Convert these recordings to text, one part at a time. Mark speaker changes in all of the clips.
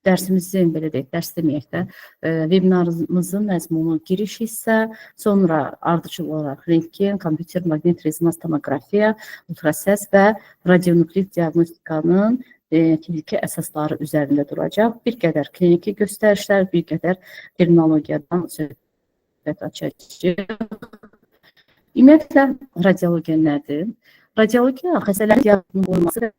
Speaker 1: dərsimizin, belə deyək, dərs deməyək də, webinarımızın məzmunu giriş hissə, sonra ardıcıl olaraq rentgen, kompüter maqnit rezonans tomoqrafiya, ultrasəs və radionuklit diaqnostikanın fiziki əsasları üzərində duracaq. Bir qədər kliniki göstərişlər, bir qədər terminologiyadan söhbət açacağıq. Ümumiyyətlə, radiologiya nədir? Radiologiya xəstələrin diaqnozunun qoyulması və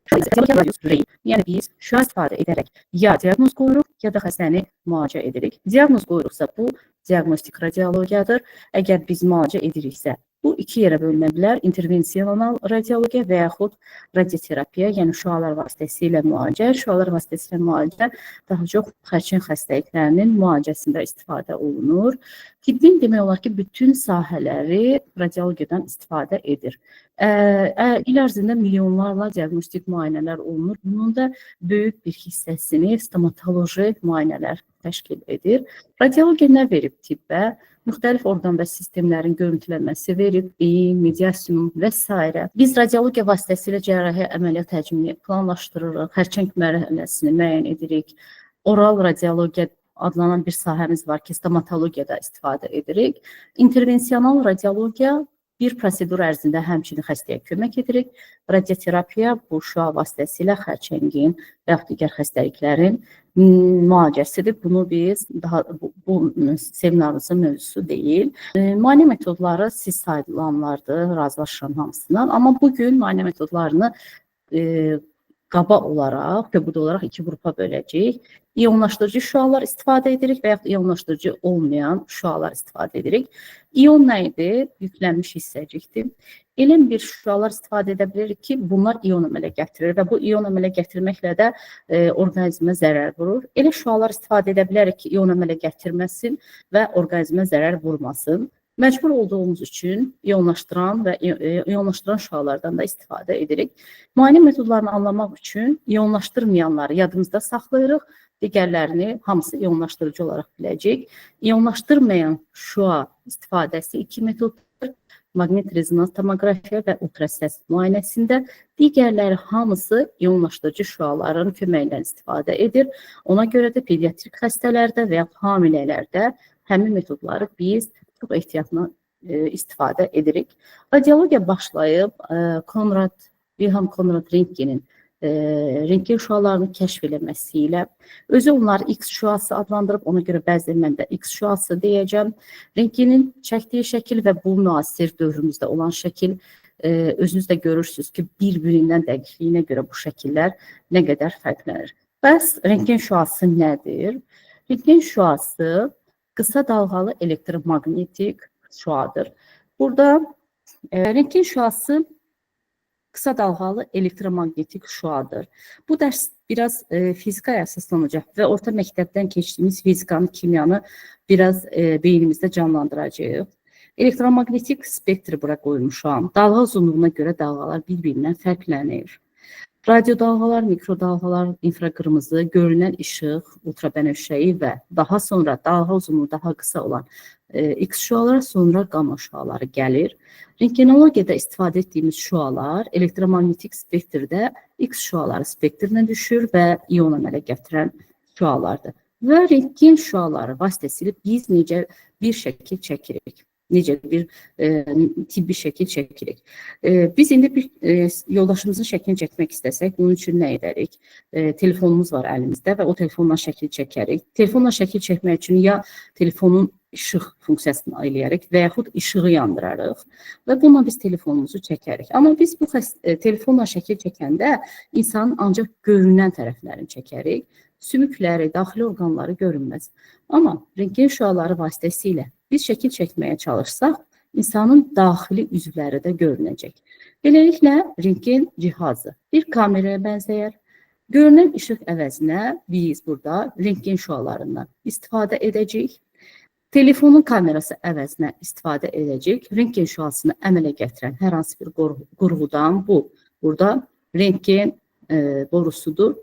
Speaker 1: radiologiya, yəni biz şüa istifadə edərək ya diaqnoz qoyuruq, ya da xəstəni müalicə edirik. Diaqnoz qoyuruqsa, bu diaqnostik radiologiyadır. Əgər biz müalicə ediriksə, bu iki yerə bölünə bilər. İntervensional radiologiya və yaxud radioterapiya, yəni şüalar vasitəsilə müalicə. Şüalar vasitəsilə müalicə daha çox xərçəng xəstəliklərinin müalicəsində istifadə olunur. Tibbin demək olar ki, bütün sahələri radiologiyadan istifadə edir. İl ərzində milyonlarla diaqnostik müayinələr olunur. Bunun da böyük bir hissəsini stomatoloji müayinələr təşkil edir. Radiologiya nə verib tibbə? Müxtəlif orqan və sistemlərin görüntülənməsi verib, beyin, mediasiyum və s. Biz radiologiya vasitəsilə cərrahi əməliyyat həcmini planlaşdırırıq, xərçəng mərhələsini müəyyən edirik. Oral radiologiya adlanan bir sahəmiz var ki, stomatologiyada istifadə edirik. İntervensional radiologiya bir prosedur ərzində həmçinin xəstəyə kömək edirik. Radioterapiya bu şüa vasitəsilə xərçəngin və yaxud digər xəstəliklərin müalicəsidir. Bunu biz bu seminarımızın mövzusu deyil. Müayinə metodları siz sayılanlardır, razılaşıram hamısından. Amma bugün müayinə metodlarını qaba olaraq, köbud olaraq iki qrupa böləcəyik. İyonlaşdırıcı şüalar istifadə edirik və yaxud iyonlaşdırıcı olmayan şüalar istifadə edirik. İyon nə idi? Yüklənmiş hissəcikdir. Elə bir şüalar istifadə edə bilirik ki, bunlar iyon əmələ gətirir və bu iyon əmələ gətirməklə də orqanizmə zərər vurur. Elə şüalar istifadə edə bilərik ki, iyon əmələ gətirməsin və orqanizmə zərər vurmasın. Məcbur olduğumuz üçün iyonlaşdıran və iyonlaşdıran şüalardan da istifadə edirik. Müayinə metodlarını anlamaq üçün iyonlaşdırmayanları yadımızda saxlayırıq. Digərlərini hamısı iyonlaşdırıcı olaraq biləcək. İyonlaşdırmayan şüa istifadəsi iki metoddur. Maqnit rezonans tomoqrafiya və ultrasəs müayinəsində. Digərləri hamısı iyonlaşdırıcı şüaların köməklə istifadə edir. Ona görə də pediatrik xəstələrdə və ya hamilələrdə həmin metodları biz çox ehtiyatla istifadə edirik. Radiologiya başlayıb Wilhelm Conrad Röntgenin rentgen şüalarını kəşf eləməsi ilə özü onları X şüası adlandırıb, ona görə bəzən mən də X şüası deyəcəm. Rentgenin çəkdiyi şəkil və bu müasir dövrümüzdə olan şəkil özünüz də görürsünüz ki, bir-birindən dəqiqliyinə görə bu şəkillər nə qədər fərqlənir. Bəs rentgen şüası nədir? Rentgen şüası qısa dalğalı elektromaqnetik şüadır. Burada rentgen şüası qısa dalğalı elektromaqnetik şüadır. Bu dərs biraz fizikaya əsaslanacaq və orta məktəbdən keçdiyimiz fizikanı, kimyanı biraz beynimizdə canlandıracağıq. Elektromaqnetik spektri bura qoymuşam. Dalğa uzunluğuna görə dalğalar bir-birindən fərqlənir. Radio dalğalar, mikro dalğalar, infraqırmızı, görünən işıq, ultrabənövşəyi və daha sonra dalğa uzunluğu daha qısa olan X şüaları, sonra qamma şüaları gəlir. Rentgenologiyada istifadə etdiyimiz şüalar elektromaqnetik spektrdə X şüaları spektrinə düşür və iyon əmələ gətirən şüalardır. Və rentgen şüaları vasitəsilə biz necə bir şəkil çəkirik, necə bir tibbi şəkil çəkirik. Biz indi bir yoldaşımızın şəklini çəkmək istəsək, bunun üçün nə edərik? Telefonumuz var əlimizdə və o telefonla şəkil çəkərik. Telefonla şəkil çəkmək üçün ya telefonun işıq funksiyasını eləyərik və yaxud işığı yandırarıq və bununla biz telefonumuzu çəkərik. Amma biz bu telefonla şəkil çəkəndə insanın ancaq görünən tərəflərini çəkərik. Sümükləri, daxili orqanları görünməz. Amma rentgen şüaları vasitəsilə biz şəkil çəkməyə çalışsaq, insanın daxili üzvləri də görünəcək. Beləliklə, rentgen cihazı bir kameraya bənzəyər. Görünən işıq əvəzinə biz burada rentgen şüalarından istifadə edəcəyik. Telefonun kamerası əvəzinə istifadə edəcək. Rentgen şüasını əmələ gətirən hər hansı bir qurğudan bu. Burada rentgen borusudur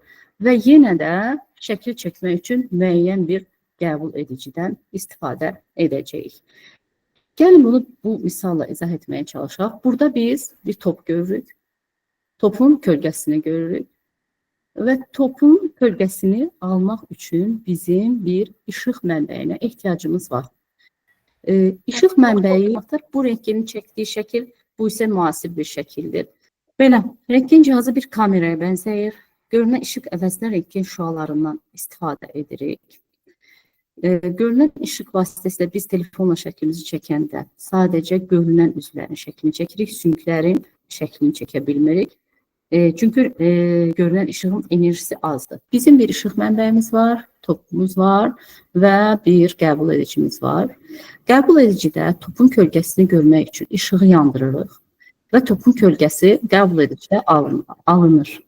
Speaker 1: və yenə də şəkil çəkmək üçün müəyyən bir qəbul edicidən istifadə edəcəyik. Gəlin bunu bu misalla izah etməyə çalışaq. Burada biz bir top görürük. Topun kölgəsini görürük. və topun kölgəsini almaq üçün bizim bir işıq mənbəyinə ehtiyacımız var. İşıq mənbəyi bu rentgenin çəkdiyi şəkil, bu isə müasir bir şəkildir. Belə, rentgen cihazı bir kameraya bənzəyir. Görünən işıq əvəzinə rentgen şüalarından istifadə edirik. Görünən işıq vasitəsilə biz telefonla şəklimizi çəkəndə sadəcə görünən üzvlərin şəklini çəkirik, sümüklərin şəklini çəkə bilmirik. Çünki görünən işığın enerjisi azdır. Bizim bir işıq mənbəyimiz var, topumuz var və bir qəbul edicimiz var. Qəbul edicidə topun kölgəsini görmək üçün işığı yandırırıq və topun kölgəsi qəbul edicidə alınır.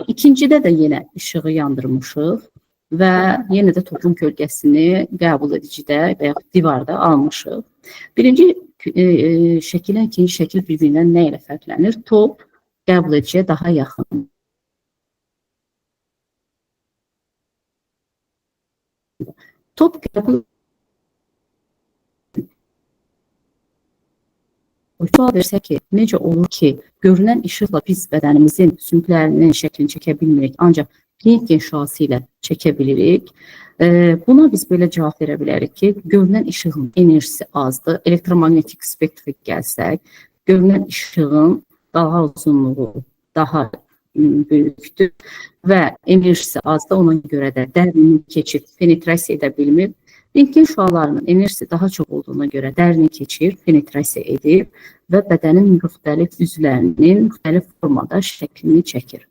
Speaker 1: İkincidə də yenə işığı yandırmışıq və yenə də topun kölgəsini qəbul edicidə və yaxud divarda almışıq. Birinci şəkillə ikinci şəkil bir-birindən nə ilə fərqlənir? Top qəbul ediciyə daha yaxın. Top qəbul sual versə ki, necə olur ki, görünən işıqla biz bədənimizin sümüklərinin şəklini çəkə bilmirik, ancaq rentgen şüası ilə çəkə bilirik. Buna biz belə cavab verə bilərik ki, görünən işığın enerjisi azdır. Elektromagnetik spektrə gəlsək, görünən işığın dalğa uzunluğu daha böyükdür və enerjisi azdır. Ona görə də dərinini keçir, penetrasiya edə bilmir. Rentgen şüalarının enerjisi daha çox olduğuna görə dərini keçir, penetrasiya edir və bədənin müxtəlif üzvlərinin müxtəlif formada şəklini çəkir.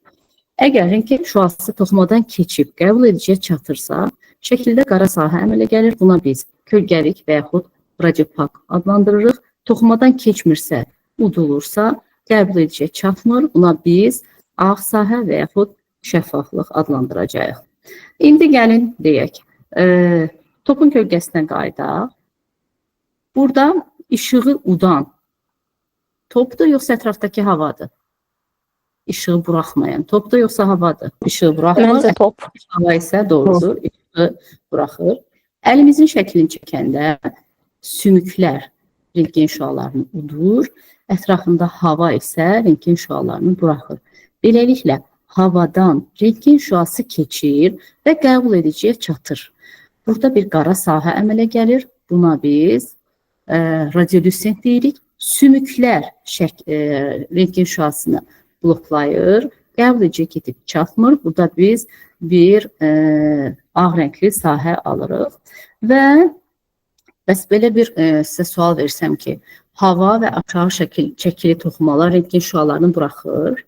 Speaker 1: Əgər rentgen şüası toxumadan keçib qəbul ediciyə çatırsa, şəkildə qara sahə əmələ gəlir. Buna biz kölgəlik və yaxud radiopak adlandırırıq. Toxumadan keçmirsə, udulursa, qəbul ediciyə çatmır. Buna biz ağ sahə və yaxud şəffaflıq adlandıracağıq. İndi gəlin deyək, topun kölgəsinə qayıdaq. Burada işığı udan topdur yoxsa ətrafdakı havadır? İşığı buraxmayan topdur yoxsa havadır? İşığı buraxmır.
Speaker 2: Məncə top.
Speaker 1: Hava isə doğrudur, işığı buraxır. Əlimizin şəklini çəkəndə sümüklər rentgen şüalarını udur, ətrafında hava isə rentgen şüalarını buraxır. Beləliklə, havadan rentgen şüası keçir və qəbul ediciyə çatır. Burada bir qara sahə əmələ gəlir. Buna biz radiolüsent deyirik. Sümüklər rentgen şüasını bloklayır. Qəbul ediciyə gedib çatmır. Burada biz bir ağ rəngli sahə alırıq. Və bəs belə bir sizə sual versəm ki, hava və aşağı çəkili toxumalar rentgen şüalarını buraxır.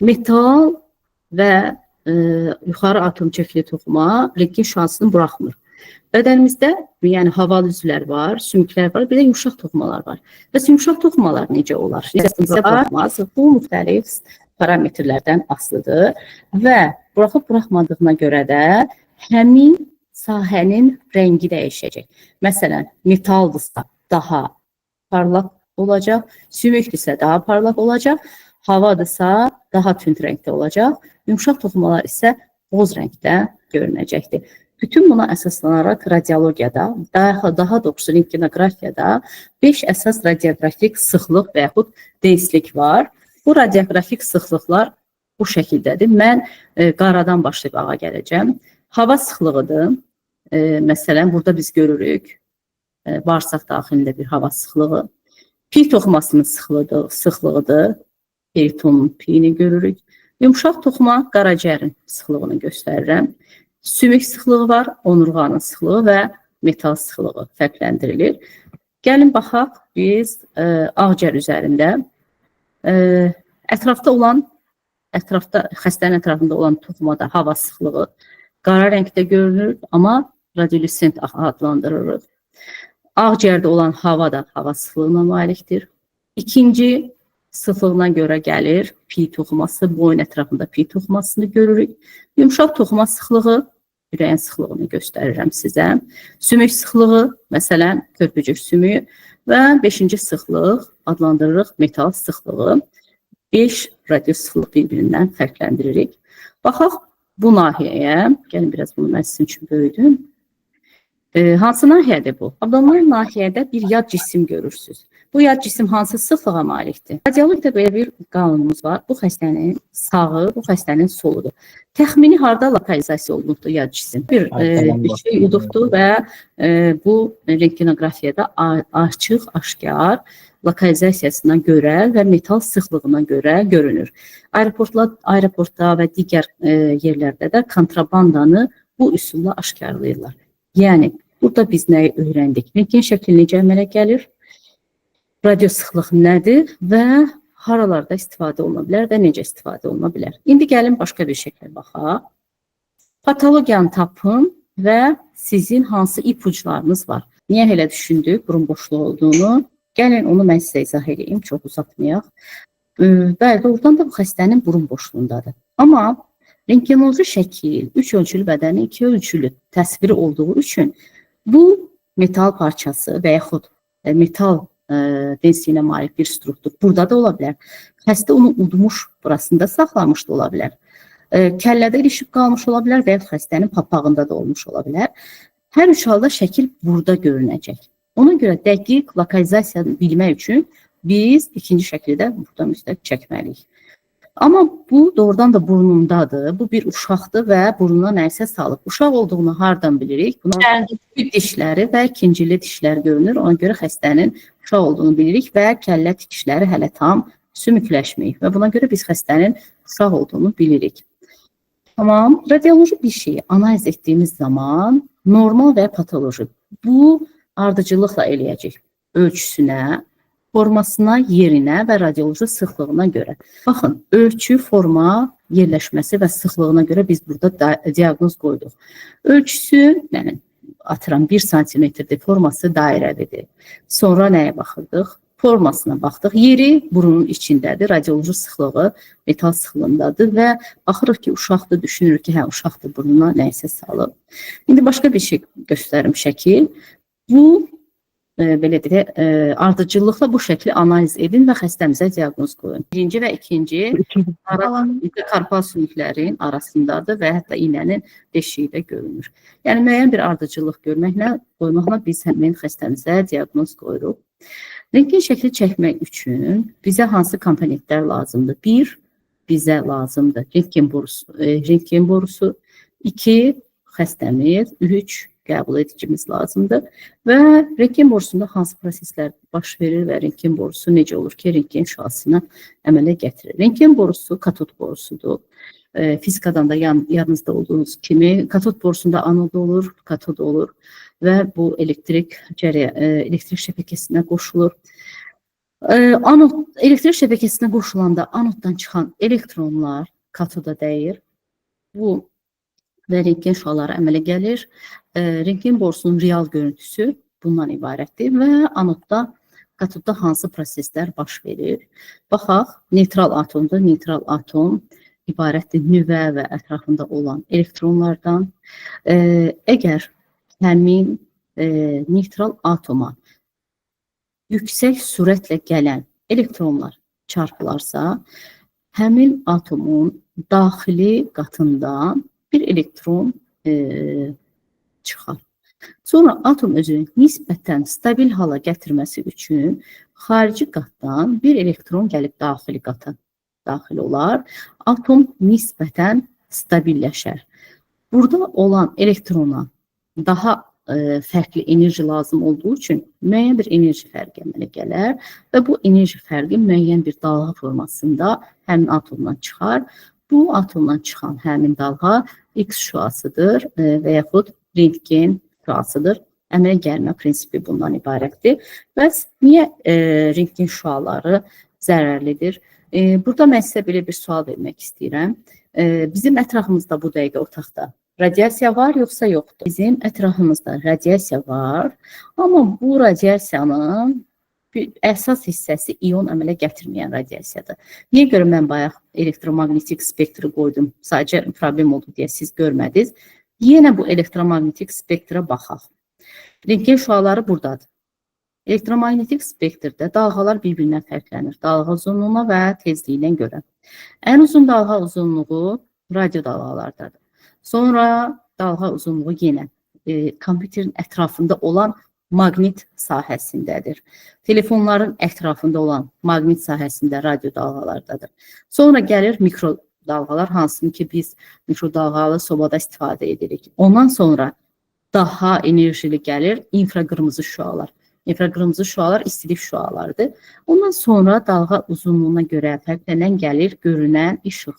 Speaker 1: Metal və yuxarı atom çəkili toxuma rentgen şüasını buraxmır. Bədənimizdə yəni havalı üzvlər var, sümüklər var, bir də yumşaq toxumalar var. Bəs yumşaq toxumalar necə olar? Bu müxtəlif parametrlərdən asılıdır və buraxıb buraxmadığına görə də həmin sahənin rəngi dəyişəcək. Məsələn, metaldırsa daha parlaq olacaq, sümükdürsə daha parlaq olacaq, havadırsa daha tünd rəngdə olacaq, yumşaq toxumalar isə boz rəngdə görünəcəkdir. Bütün buna əsaslanaraq radiologiyada, daha doğrusu rentgenografiyada 5 əsas radioqrafik sıxlıq və yaxud denslik var. Bu radioqrafik sıxlıqlar bu şəkildədir. Mən qaradan başlayıb ağa gələcəm. Hava sıxlığıdır. Məsələn, burada biz görürük bağırsaq daxilində bir hava sıxlığı. Pi toxumasının sıxlığıdır. Peritonun piyini görürük. Yumşaq toxuma qaraciyərin sıxlığını göstərirəm. Sümük sıxlığı var, onurğanın sıxlığı və metal sıxlığı fərqləndirilir. Gəlin baxaq biz ağciyər üzərində xəstənin ətrafında olan toxumada hava sıxlığı qara rəngdə görünür, amma radiolüsent adlandırırıq. Ağciyərdə olan hava da hava sıxlığına malikdir. İkinci sıxlığına görə gəlir pi toxuması, boyun ətrafında pi toxumasını görürük. Yumşaq toxuma sıxlığı, ürəyin sıxlığını göstərirəm sizə. Sümük sıxlığı, məsələn, körpücük sümüyü və 5-ci sıxlıq adlandırırıq metal sıxlığı. 5 radio sıxlıq bir-birindən fərqləndiririk. Baxaq bu nahiyəyə, gəlin biraz bunu mən sizin üçün böyüdüm. Hansı nahiyədir bu? Abdominal nahiyədə bir yad cisim görürsünüz. Bu yad cisim hansı sıxlığa malikdir? Radiologiyada belə bir qanunumuz var. Bu xəstənin sağı, bu xəstənin soludur. Təxmini harda lokalizasiya olunubdur yad cisim? Bir şey yudubdur və bu rentgenoqrafiyada açıq, aşkar lokalizasiyasına görə və metal sıxlığına görə görünür. Aeroportda və digər yerlərdə də kontrabandanı bu üsulla aşkarlayırlar. Yəni, burada biz nəyi öyrəndik? Rentgen şəkli necə əmələ gəlir? Radio sıxlıq nədir və haralarda istifadə oluna bilər və necə istifadə oluna bilər? İndi gəlin başqa bir şəklə baxaq. Patologiyanı tapın və sizin hansı ipuçlarınız var? Niyə elə düşündük burun boşluğu olduğunu? Gəlin onu mən sizə izah edeyim, çox uzatmayaq. Bəli, doğrudan da bu xəstənin burun boşluğundadır. Amma rentgenoloji şəkil 3 ölçülü bədənin 2 ölçülü təsviri olduğu üçün bu metal parçası və yaxud metal densiyinə malik bir struktur burada da ola bilər. Xəstə onu udmuş, burasında saxlamış da ola bilər. Kəllədə ilişib qalmış ola bilər və yaxud xəstənin papağında da olmuş ola bilər. Hər üç halda şəkil burada görünəcək. Ona görə dəqiq lokalizasiyanı bilmək üçün biz ikinci şəkli də burada müstəq çəkməliyik. Amma bu doğrudan da burnundadır. Bu bir uşaqdır və burnuna nəyisə salıb. Uşaq olduğunu hardan bilirik? Buna dişləri və ikincili dişlər görünür. Ona görə xəstənin uşaq olduğunu bilirik və kəllə tikişləri hələ tam sümükləşməyib. Və buna görə biz xəstənin uşaq olduğunu bilirik. Tamam. Radioloji bir şeyi analiz etdiyimiz zaman normal və patoloji bu ardıcıllıqla eləyəcək. Ölçüsünə, formasına, yerinə və radioloji sıxlığına görə. Baxın, ölçü, forma, yerləşməsi və sıxlığına görə biz burada diaqnoz qoyduq. Ölçüsü, yəni, atıram 1 santimetrdir, forması dairəvidir. Sonra nəyə baxırdıq? Formasına baxdıq. Yeri burunun içindədir, radioloji sıxlığı metal sıxlığındadır və baxırıq ki, uşaqdır, düşünürük ki, hə, uşaqdır, burnuna nəyisə salıb. İndi başqa bir şey göstərim şəkil. Bu, belə deyək, ardıcıllıqla bu şəkli analiz edin və xəstəmizə diaqnoz qoyun. Birinci və ikinci karpal sümüklərin arasındadır və hətta iynənin deşiyi də görünür. Yəni, müəyyən bir ardıcıllıq görməklə, qoymaqla biz həmin xəstəmizə diaqnoz qoyuruq. Rentgen şəkli çəkmək üçün bizə hansı komponentlər lazımdır? 1, bizə lazımdır rentgen borusu, 2, xəstəmiz, 3, qəbul edicimiz lazımdır və rentgen borusunda hansı proseslər baş verir və rentgen borusu necə olur ki, rentgen şüasını əmələ gətirir. Rentgen borusu katod borusudur. Fizikadan da yanınızda olduğunuz kimi katod borusunda anod olur, katod olur və bu elektrik şəbəkəsinə qoşulur. Elektrik şəbəkəsinə qoşulanda anoddan çıxan elektronlar katoda dəyir. Bu və rentgen şüaları əmələ gəlir. Rentgen borusunun real görüntüsü bundan ibarətdir və anodda, katodda hansı proseslər baş verir? Baxaq, neytral atomdur. Neytral atom ibarətdir nüvə və ətrafında olan elektronlardan. Əgər həmin neytral atoma yüksək sürətlə gələn elektronlar çarpılarsa, həmin atomun daxili qatından bir elektron çıxar. Sonra atom özünü nisbətən stabil hala gətirməsi üçün xarici qatdan bir elektron gəlib daxili qata daxil olar. Atom nisbətən stabilləşər. Burada olan elektrona daha fərqli enerji lazım olduğu üçün müəyyən bir enerji fərqi əmələ gələr və bu enerji fərqi müəyyən bir dalğa formasında həmin atomdan çıxar. Bu atomdan çıxan həmin dalğa X şüasıdır və yaxud rentgen şüasıdır. Əmələ gəlmə prinsipi bundan ibarətdir. Bəs niyə rentgen şüaları zərərlidir? Burada mən sizə belə bir sual vermək istəyirəm. Bizim ətrafımızda bu dəqiqə otaqda radiasiya var, yoxsa yoxdur? Bizim ətrafımızda radiasiya var, amma bu radiasiyanın əsas hissəsi ion əmələ gətirməyən radiasiyadır. Niyə görə mən bayaq elektromagnetik spektri qoydum? Sadəcə problem oldu deyə siz görmədiniz. Yenə bu elektromagnetik spektra baxaq. Rentgen şüaları buradadır. Elektromagnetik spektrdə dalğalar bir-birindən fərqlənir. Dalğa uzunluğuna və tezliyinə görə. Ən uzun dalğa uzunluğu radio dalğalardadır. Sonra dalğa uzunluğu yenə kompüterin ətrafında olan maqnit sahəsindədir. Telefonların ətrafında olan maqnit sahəsində radio dalğalardadır. Sonra gəlir mikro dalğalar, hansını ki biz mikrodalğalı sobada istifadə edirik. Ondan sonra daha enerjili gəlir infraqırmızı şüalar. İnfraqırmızı şüalar istilik şüalardır. Ondan sonra dalğa uzunluğuna görə fərqlənən gəlir görünən işıq.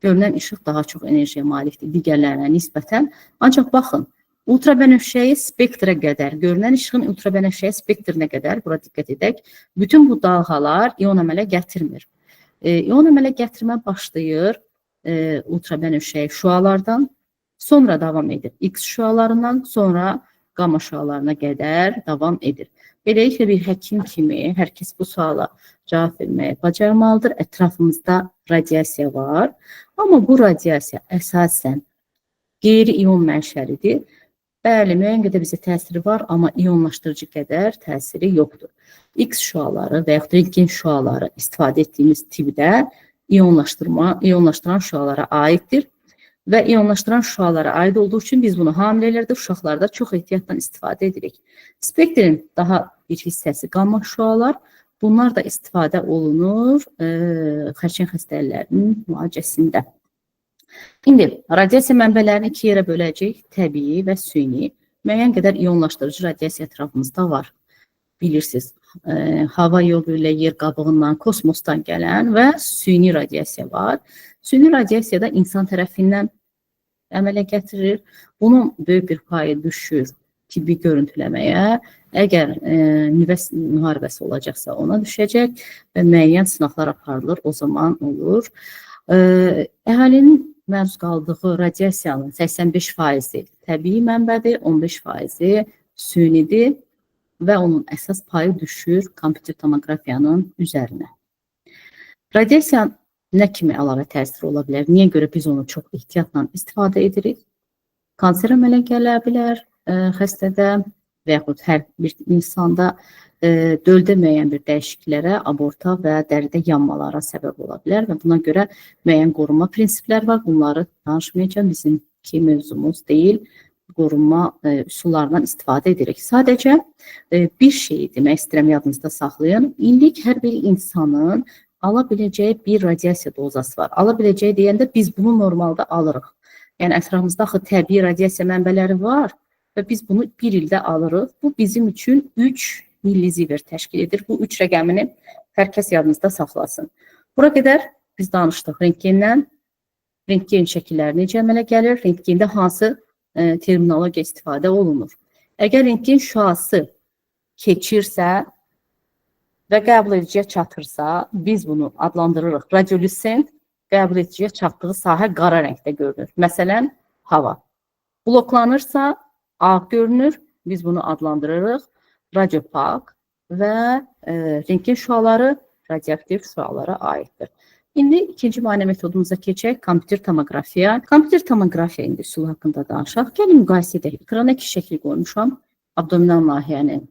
Speaker 1: Görünən işıq daha çox enerjiyə malikdir digərlərinə nisbətən. Ancaq baxın, ultrabənövşəyi spektrə qədər, görünən işığın ultrabənövşəyi spektrinə qədər, bura diqqət edək, bütün bu dalğalar ion əmələ gətirmir. İon əmələ gətirmə başlayır ultrabənövşəyi şüalardan, sonra davam edir X şüalarından, sonra qamma şüalarına qədər davam edir. Beləliklə bir həkim kimi hər kəs bu suala cavab verməyə bacarmalıdır. Ətrafımızda radiasiya var, amma bu radiasiya əsasən qeyri-ion mənşəlidir. Bəli, müəyyən qədər bizə təsiri var, amma ionlaşdırıcı qədər təsiri yoxdur. X şüaları və yaxud rentgen şüaları istifadə etdiyimiz tipdə ionlaşdıran şüalara aiddir və ionlaşdıran şüalara aid olduğu üçün biz bunu hamilələrdə, uşaqlarda çox ehtiyatla istifadə edirik. Spektrin daha bir hissəsi qamma şüalar, bunlar da istifadə olunur xərçəng xəstəliklərinin müalicəsində. İndi radiasiya mənbələrini iki yerə böləcəyik, təbii və süni. Müəyyən qədər ionlaşdırıcı radiasiya ətrafımızda var. Bilirsiniz, hava yolu ilə yer qabığından, kosmosdan gələn və süni radiasiya var. Süni radiyasiyada insan tərəfindən əmələ gətirir. Bunun böyük bir payı düşür tibbi görüntüləməyə. Əgər nüvə müharibəsi olacaqsa ona düşəcək və müəyyən sınaqlar aparılır, o zaman olur. Əhalinin məruz qaldığı radiasiyanın 85%-i təbii mənbədir, 15%-i sünidir və onun əsas payı düşür kompüter tomoqrafiyanın üzərinə. Radiasiya nə kimi əlavə təsiri ola bilər? Niyə görə biz onu çox ehtiyatla istifadə edirik? Kanser əmələ gələ bilər xəstədə və yaxud hər bir insanda döldə müəyyən bir dəyişikliklərə, aborta və dəridə yanmalara səbəb ola bilər və buna görə müəyyən qorunma prinsiplər var. Bunları danışmayacağım, bizimki mövzumuz deyil. Qorunma üsullarından istifadə edirik. Sadəcə bir şeyi demək istəyirəm, yadınızda saxlayın. İndik hər bir insanın ala biləcəyi bir radiasiya dozası var. Ala biləcəyi deyəndə biz bunu normalda alırıq. Yəni ətrafımızda axı təbii radiasiya mənbələri var və biz bunu bir ildə alırıq. Bu bizim üçün 3 millizivert təşkil edir. Bu 3 rəqəmini hər kəs yadınızda saxlasın. Bura qədər biz danışdıq rentgendən. Rentgen şəkilləri necə əmələ gəlir? Rentgende hansı terminologiya istifadə olunur? Əgər rentgen şüası keçirsə və qəbul ediciyə çatırsa, biz bunu adlandırırıq radiolüsent, qəbul ediciyə çatdığı sahə qara rəngdə görünür. Məsələn, hava. Bloklanırsa, ağ görünür, biz bunu adlandırırıq radiopak və rentgen şüaları radioaktiv şüalara aiddir. İndi ikinci müayinə metodumuza keçək, kompüter tomoqrafiya. Kompüter tomoqrafiya indi üsulu haqqında danışaq. Gəlin müqayisə edək. Ekrana iki şəkil qoymuşam. Abdominal nahiyənin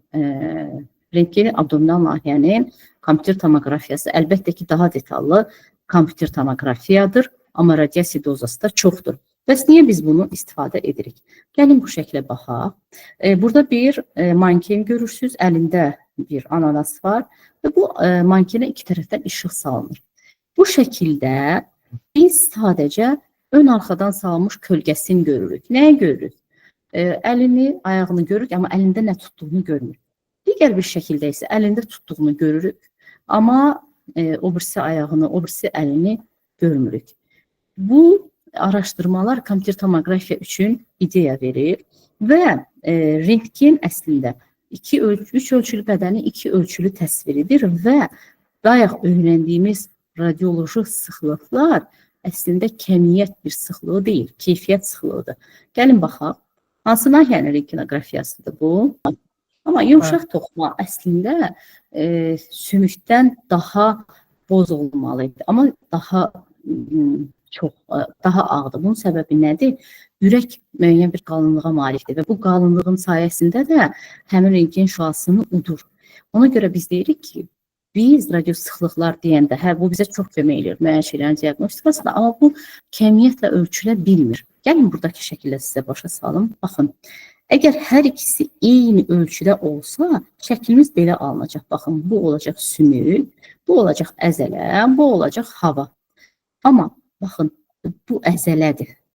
Speaker 1: rentgeni, abdominal nahiyənin kompüter tomoqrafiyası. Əlbəttə ki, daha detallı kompüter tomoqrafiyadır, amma radiasiya dozası da çoxdur. Bəs niyə biz bunu istifadə edirik? Gəlin bu şəklə baxaq. Burada bir manken görürsünüz, əlində bir ananas var və bu mankenə iki tərəfdən işıq salınır. Bu şəkildə biz sadəcə ön arxadan salınmış kölgəsini görürük. Nəyə görürük? Əlini, ayağını görürük, amma əlində nə tutduğunu görmürük. Digər bir şəkildə isə əlində tutduğunu görürük, amma o birisi ayağını, o birisi əlini görmürük. Bu araşdırmalar kompüter tomoqrafiya üçün ideya verir və rentgen əslində 3 ölçülü bədənin 2 ölçülü təsviridir və bayaq öyrəndiyimiz radioloji sıxlıqlar əslində kəmiyyət bir sıxlığı deyil, keyfiyyət sıxlığıdır. Gəlin baxaq, hansı nahiyənin rentgenografiyasıdır bu? Amma yumşaq toxuma əslində sümükdən daha boz olmalıydı, amma daha ağdır. Bunun səbəbi nədir? Ürək müəyyən bir qalınlığa malikdir və bu qalınlığın sayəsində də həmin rentgen şüasını udur. Ona görə biz deyirik ki, biz radiosıxlıqlar deyəndə, bu bizə çox kömək edir müəyyən şeylərin diaqnostikasında, amma bu kəmiyyətlə ölçülə bilmir. Gəlin buradakı şəkildə sizə başa salım. Baxın, Əgər hər ikisi eyni ölçüdə olsa, şəklimiz belə alınacaq. Baxın, bu olacaq sümük, bu olacaq əzələ, bu olacaq hava. Amma baxın, bu əzələdir.